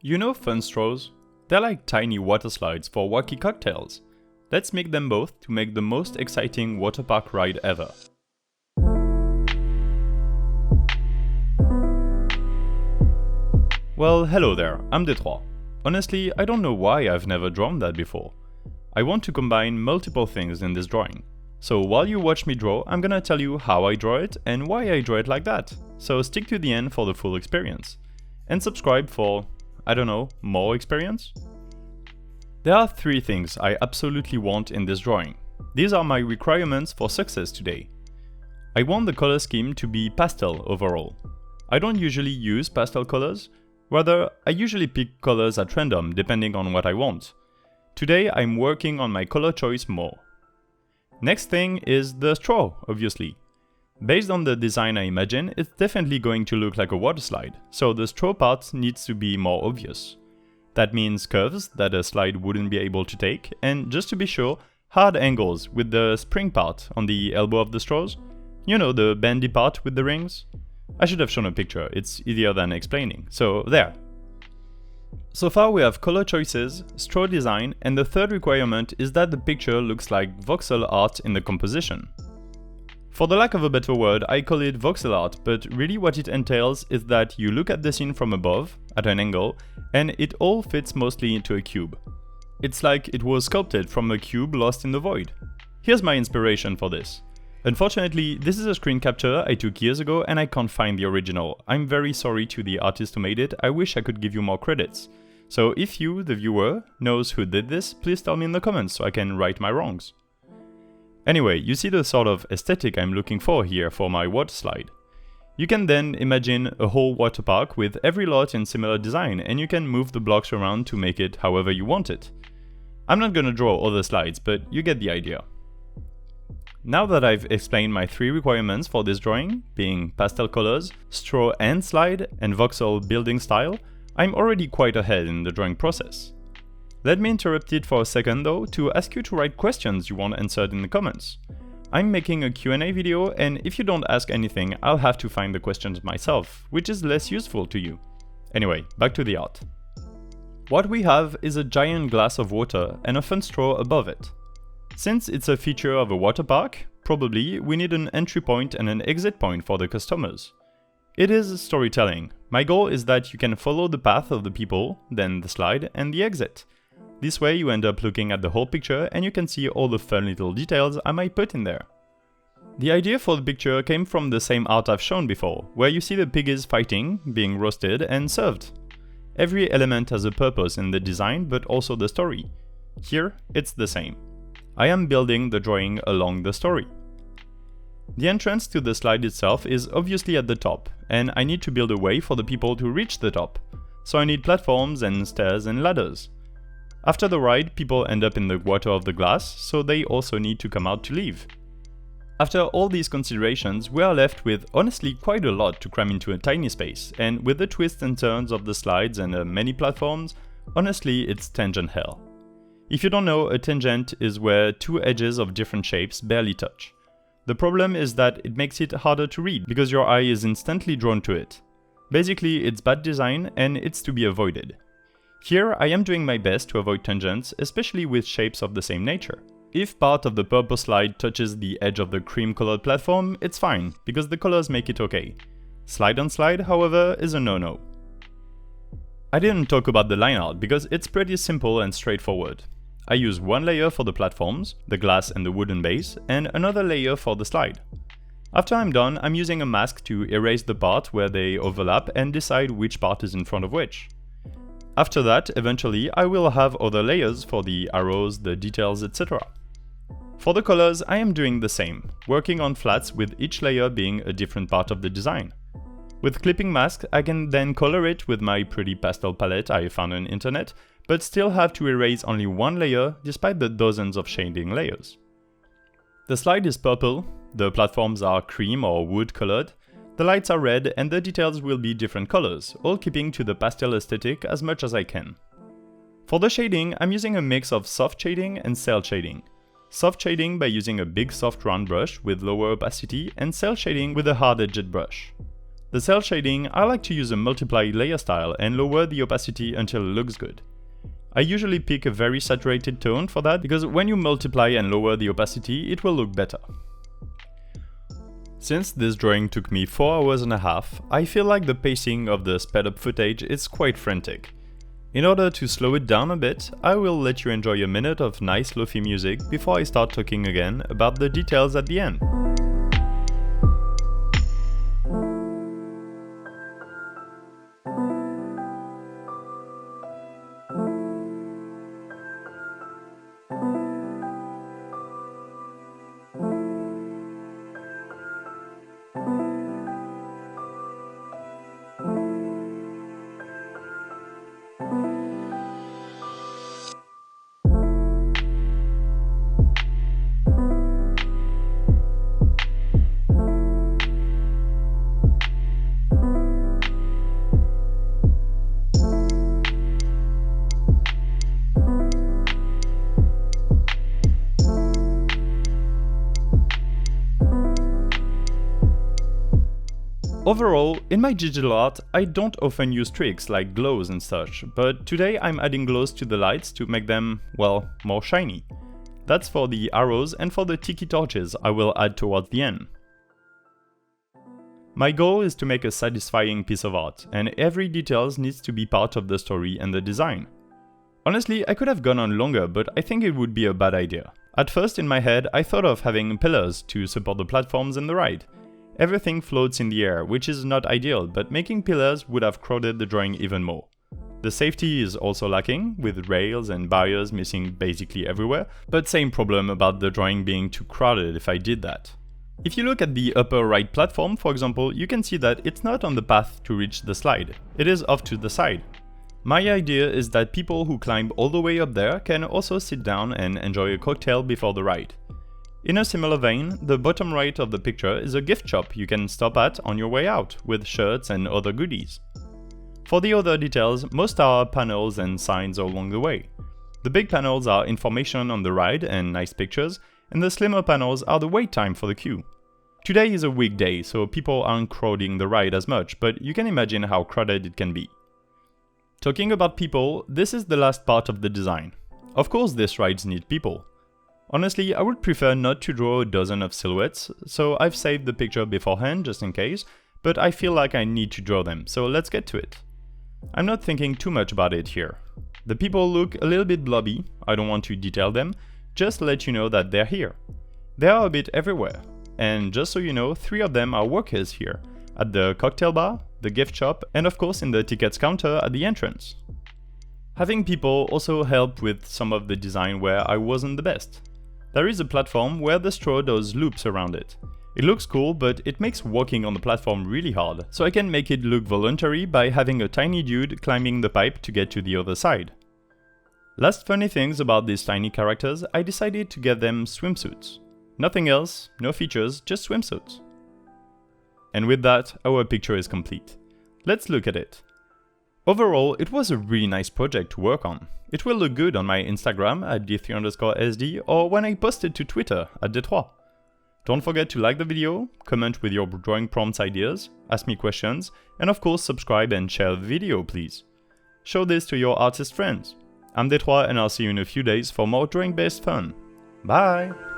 You know fun straws? They're like tiny water slides for wacky cocktails. Let's make them both to make the most exciting water park ride ever. Well, hello there, I'm Detroit. Honestly, I don't know why I've never drawn that before. I want to combine multiple things in this drawing. So while you watch me draw, I'm gonna tell you how I draw it and why I draw it like that. So stick to the end for the full experience. And subscribe for, I don't know, more experience? There are 3 things I absolutely want in this drawing. These are my requirements for success today. I want the color scheme to be pastel overall. I don't usually use pastel colors, rather I usually pick colors at random depending on what I want. Today I'm working on my color choice more. Next thing is the straw, obviously. Based on the design I imagine, it's definitely going to look like a water slide, so the straw part needs to be more obvious. That means curves that a slide wouldn't be able to take, and just to be sure, hard angles with the spring part on the elbow of the straws. You know, the bendy part with the rings? I should have shown a picture, it's easier than explaining, so there. So far we have color choices, straw design, and the third requirement is that the picture looks like voxel art in the composition. For the lack of a better word, I call it voxel art, but really what it entails is that you look at the scene from above, at an angle, and it all fits mostly into a cube. It's like it was sculpted from a cube lost in the void. Here's my inspiration for this. Unfortunately, this is a screen capture I took years ago and I can't find the original. I'm very sorry to the artist who made it, I wish I could give you more credits. So if you, the viewer, knows who did this, please tell me in the comments so I can right my wrongs. Anyway, you see the sort of aesthetic I'm looking for here for my water slide. You can then imagine a whole water park with every lot in similar design, and you can move the blocks around to make it however you want it. I'm not gonna draw all the slides, but you get the idea. Now that I've explained my 3 requirements for this drawing, being pastel colors, straw and slide, and voxel building style, I'm already quite ahead in the drawing process. Let me interrupt it for a second though to ask you to write questions you want answered in the comments. I'm making a Q&A video, and if you don't ask anything, I'll have to find the questions myself, which is less useful to you. Anyway, back to the art. What we have is a giant glass of water and a fun straw above it. Since it's a feature of a water park, probably we need an entry point and an exit point for the customers. It is storytelling. My goal is that you can follow the path of the people, then the slide and the exit. This way you end up looking at the whole picture and you can see all the fun little details I might put in there. The idea for the picture came from the same art I've shown before, where you see the piggies fighting, being roasted and served. Every element has a purpose in the design but also the story. Here, it's the same. I am building the drawing along the story. The entrance to the slide itself is obviously at the top, and I need to build a way for the people to reach the top. So I need platforms and stairs and ladders. After the ride, people end up in the water of the glass, so they also need to come out to leave. After all these considerations, we are left with honestly quite a lot to cram into a tiny space, and with the twists and turns of the slides and many platforms, honestly it's tangent hell. If you don't know, a tangent is where 2 edges of different shapes barely touch. The problem is that it makes it harder to read, because your eye is instantly drawn to it. Basically, it's bad design and it's to be avoided. Here, I am doing my best to avoid tangents, especially with shapes of the same nature. If part of the purple slide touches the edge of the cream-colored platform, it's fine, because the colors make it okay. Slide on slide, however, is a no-no. I didn't talk about the line art because it's pretty simple and straightforward. I use one layer for the platforms, the glass and the wooden base, and another layer for the slide. After I'm done, I'm using a mask to erase the part where they overlap and decide which part is in front of which. After that, eventually, I will have other layers for the arrows, the details, etc. For the colors, I am doing the same, working on flats with each layer being a different part of the design. With clipping mask, I can then color it with my pretty pastel palette I found on the internet, but still have to erase only one layer despite the dozens of shading layers. The slide is purple, the platforms are cream or wood colored, the lights are red and the details will be different colors, all keeping to the pastel aesthetic as much as I can. For the shading, I'm using a mix of soft shading and cel shading. Soft shading by using a big soft round brush with lower opacity and cel shading with a hard edged brush. The cell shading, I like to use a multiply layer style and lower the opacity until it looks good. I usually pick a very saturated tone for that because when you multiply and lower the opacity, it will look better. Since this drawing took me 4 hours and a half, I feel like the pacing of the sped up footage is quite frantic. In order to slow it down a bit, I will let you enjoy a minute of nice lo-fi music before I start talking again about the details at the end. Overall, in my digital art, I don't often use tricks like glows and such, but today I'm adding glows to the lights to make them, well, more shiny. That's for the arrows and for the tiki torches I will add towards the end. My goal is to make a satisfying piece of art, and every detail needs to be part of the story and the design. Honestly, I could have gone on longer, but I think it would be a bad idea. At first in my head, I thought of having pillars to support the platforms and the ride. Everything floats in the air, which is not ideal, but making pillars would have crowded the drawing even more. The safety is also lacking, with rails and barriers missing basically everywhere, but same problem about the drawing being too crowded if I did that. If you look at the upper right platform, for example, you can see that it's not on the path to reach the slide, it is off to the side. My idea is that people who climb all the way up there can also sit down and enjoy a cocktail before the ride. In a similar vein, the bottom right of the picture is a gift shop you can stop at on your way out, with shirts and other goodies. For the other details, most are panels and signs along the way. The big panels are information on the ride and nice pictures, and the slimmer panels are the wait time for the queue. Today is a weekday, so people aren't crowding the ride as much, but you can imagine how crowded it can be. Talking about people, this is the last part of the design. Of course, these rides need people. Honestly, I would prefer not to draw a dozen of silhouettes, so I've saved the picture beforehand just in case, but I feel like I need to draw them, so let's get to it. I'm not thinking too much about it here. The people look a little bit blobby, I don't want to detail them, just let you know that they're here. They are a bit everywhere, and just so you know, 3 of them are workers here, at the cocktail bar, the gift shop, and of course in the tickets counter at the entrance. Having people also helped with some of the design where I wasn't the best. There is a platform where the straw does loops around it. It looks cool, but it makes walking on the platform really hard, so I can make it look voluntary by having a tiny dude climbing the pipe to get to the other side. Last funny things about these tiny characters, I decided to get them swimsuits. Nothing else, no features, just swimsuits. And with that, our picture is complete. Let's look at it. Overall, it was a really nice project to work on. It will look good on my Instagram at d3_sd or when I post it to Twitter at d3. Don't forget to like the video, comment with your drawing prompts ideas, ask me questions, and of course subscribe and share the video please. Show this to your artist friends. I'm d3 and I'll see you in a few days for more drawing based fun. Bye!